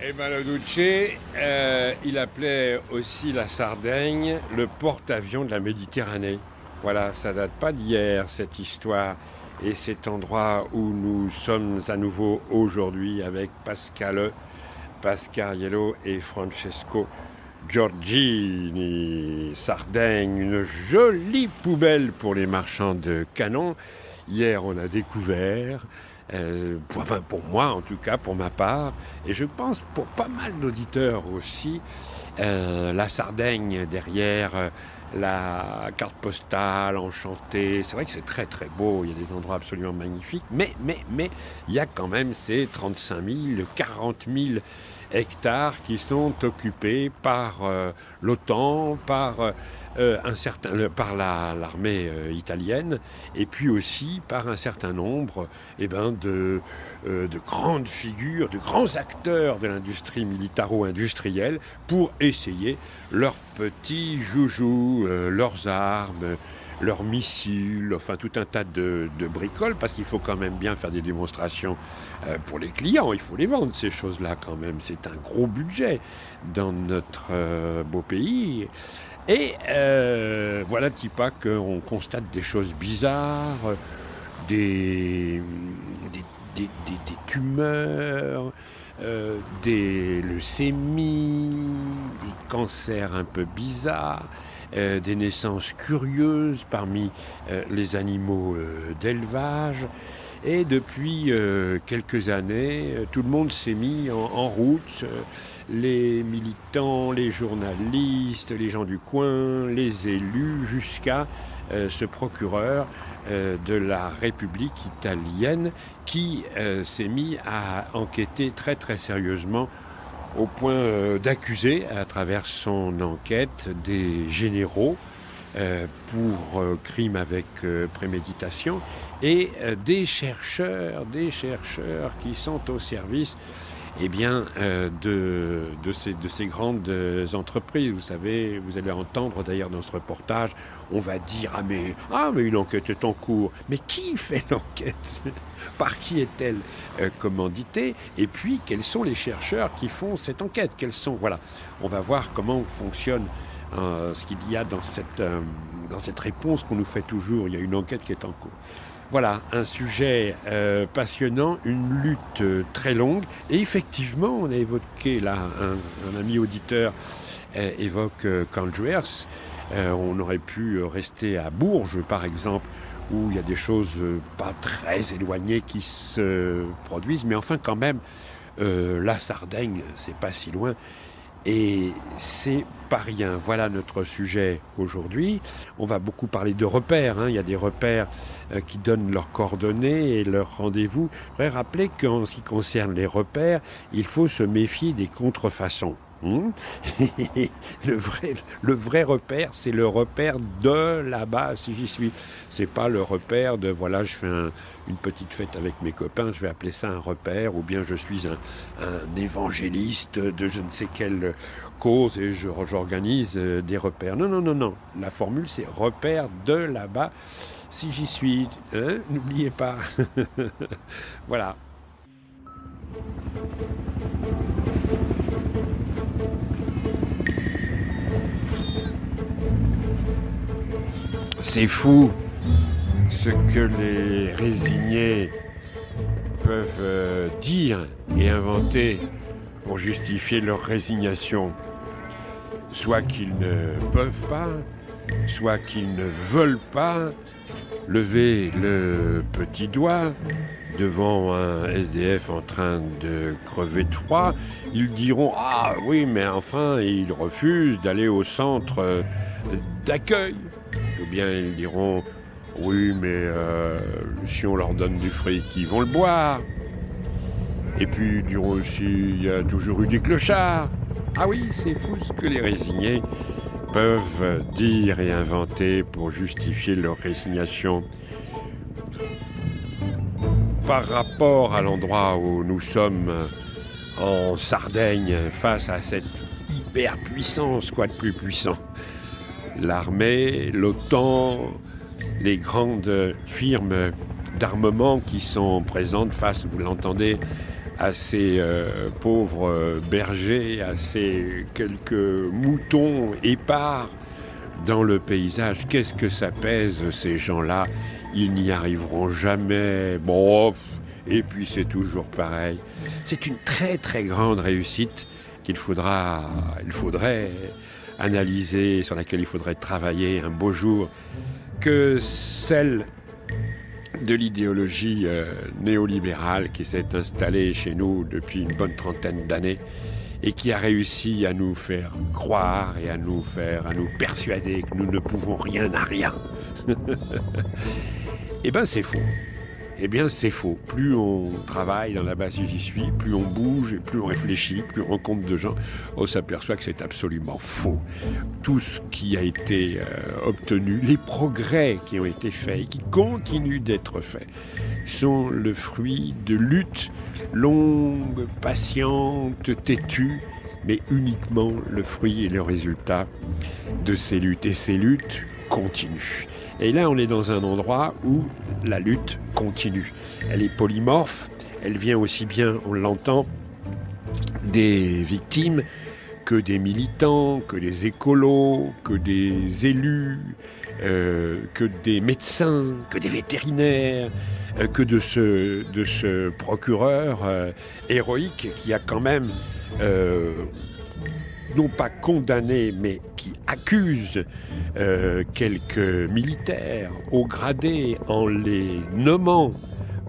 Et Mano Duce, il appelait aussi la Sardaigne le porte-avions de la Méditerranée. Voilà, ça date pas d'hier, cette histoire. Et cet endroit où nous sommes à nouveau aujourd'hui avec Pascal Pascariello et Francesco Giorgini. Sardaigne, une jolie poubelle pour les marchands de canons. Hier, on a découvert, pour moi en tout cas, pour ma part, et je pense pour pas mal d'auditeurs aussi, la Sardaigne derrière la carte postale enchantée. C'est vrai que c'est très très beau, il y a des endroits absolument magnifiques, mais il y a quand même ces 35 000, 40 000 hectares qui sont occupés par l'OTAN, par l'armée italienne, et puis aussi par un certain nombre de grandes figures, de grands acteurs de l'industrie militaro-industrielle pour essayer leurs petits joujoux, leurs armes, leurs missiles, enfin tout un tas de bricoles, parce qu'il faut quand même bien faire des démonstrations pour les clients, il faut les vendre ces choses-là quand même, c'est un gros budget dans notre beau pays. Et voilà, Tipa, qu'on constate des choses bizarres, des tumeurs, des leucémies, des cancers un peu bizarres, des naissances curieuses parmi les animaux d'élevage. Et depuis quelques années, tout le monde s'est mis en route. Les militants, les journalistes, les gens du coin, les élus, jusqu'à ce procureur de la République italienne qui s'est mis à enquêter très très sérieusement au point d'accuser à travers son enquête des généraux pour crime avec préméditation et des chercheurs qui sont au service de ces grandes entreprises. Vous savez, vous allez entendre d'ailleurs dans ce reportage, on va dire mais une enquête est en cours. Mais qui fait l'enquête? Par qui est-elle commanditée? Et puis, quels sont les chercheurs qui font cette enquête? Voilà, on va voir comment fonctionne ce qu'il y a dans cette réponse qu'on nous fait toujours. Il y a une enquête qui est en cours. Voilà, un sujet passionnant, une lutte très longue. Et effectivement, on a évoqué là, un ami auditeur évoque Candruers. On aurait pu rester à Bourges, par exemple, où il y a des choses pas très éloignées qui se produisent. Mais enfin, quand même, la Sardaigne, c'est pas si loin. Et c'est pas rien. Voilà notre sujet aujourd'hui. On va beaucoup parler de repères. Il y a des repères qui donnent leurs coordonnées et leurs rendez-vous. Je voudrais rappeler qu'en ce qui concerne les repères, il faut se méfier des contrefaçons. Le vrai repère, c'est le repère de là-bas, si j'y suis. C'est pas le repère de, voilà, je fais une petite fête avec mes copains, je vais appeler ça un repère, ou bien je suis un évangéliste de je ne sais quelle cause et j'organise des repères. Non. La formule, c'est repère de là-bas, si j'y suis. N'oubliez pas. Voilà. C'est fou ce que les résignés peuvent dire et inventer pour justifier leur résignation. Soit qu'ils ne peuvent pas, soit qu'ils ne veulent pas lever le petit doigt devant un SDF en train de crever de froid. Ils diront « Ah oui, mais enfin, ils refusent d'aller au centre d'accueil. » Ou bien ils diront « Oui, mais si on leur donne du fric, ils vont le boire. » Et puis ils diront aussi « Il y a toujours eu des clochards. » Ah oui, c'est fou ce que les résignés peuvent dire et inventer pour justifier leur résignation. Par rapport à l'endroit où nous sommes en Sardaigne, face à cette hyperpuissance, quoi de plus puissant? L'armée, l'OTAN, les grandes firmes d'armement qui sont présentes face, vous l'entendez, à ces pauvres bergers, à ces quelques moutons épars dans le paysage. Qu'est-ce que ça pèse, ces gens-là? Ils n'y arriveront jamais. Bon, et puis c'est toujours pareil. C'est une très très grande réussite il faudrait analyser, sur laquelle il faudrait travailler un beau jour, que celle de l'idéologie néolibérale qui s'est installée chez nous depuis une bonne trentaine d'années et qui a réussi à nous faire croire et à nous persuader que nous ne pouvons rien à rien. Eh bien, c'est faux. Eh bien, c'est faux. Plus on travaille dans la base si j'y suis, plus on bouge, plus on réfléchit, plus on rencontre de gens, on s'aperçoit que c'est absolument faux. Tout ce qui a été obtenu, les progrès qui ont été faits et qui continuent d'être faits, sont le fruit de luttes longues, patientes, têtues, mais uniquement le fruit et le résultat de ces luttes. Et ces luttes continuent. Et là, on est dans un endroit où la lutte continue. Elle est polymorphe, elle vient aussi bien, on l'entend, des victimes que des militants, que des écolos, que des élus, que des médecins, que des vétérinaires, que de ce procureur héroïque qui a quand même non pas condamné, mais qui accuse quelques militaires haut gradés en les nommant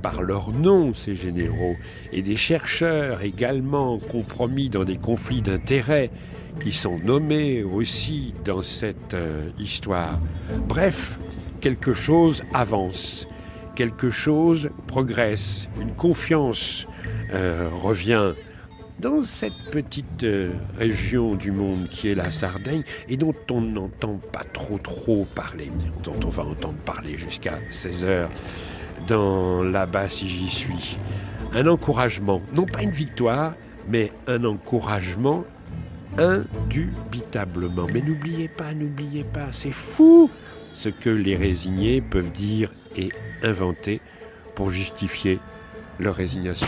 par leur nom, ces généraux, et des chercheurs également compromis dans des conflits d'intérêts qui sont nommés aussi dans cette histoire. Bref, quelque chose avance, quelque chose progresse, une confiance revient dans cette petite région du monde qui est la Sardaigne et dont on n'entend pas trop parler, dont on va entendre parler jusqu'à 16h dans Là-bas si j'y suis. Un encouragement, non pas une victoire, mais un encouragement indubitablement. Mais n'oubliez pas, c'est fou ce que les résignés peuvent dire et inventer pour justifier leur résignation.